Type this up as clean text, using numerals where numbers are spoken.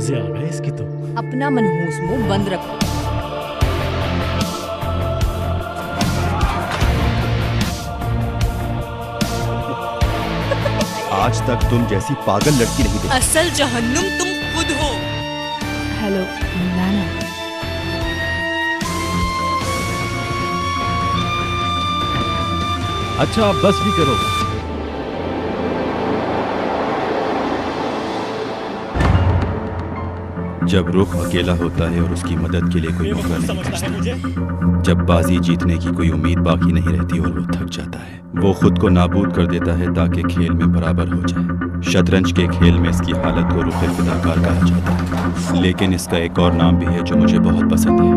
मजे आ गए इसकी तो। अपना मनहूस मुंह बंद रखो। आज तक तुम जैसी पागल लड़की नहीं देखी। असल जहन्नुम तुम खुद हो। हेलो नाना। अच्छा अब बस भी करो। जब रुख अकेला होता है और उसकी मदद के लिए कोई मौका नहीं बचता, जब बाजी जीतने की कोई उम्मीद बाकी नहीं रहती और वो थक जाता है, वो खुद को नाबूद कर देता है ताकि खेल में बराबर हो जाए। शतरंज के खेल में इसकी हालत को रुख फिदाकार कहा जाता है, लेकिन इसका एक और नाम भी है जो मुझे बहुत पसंद है।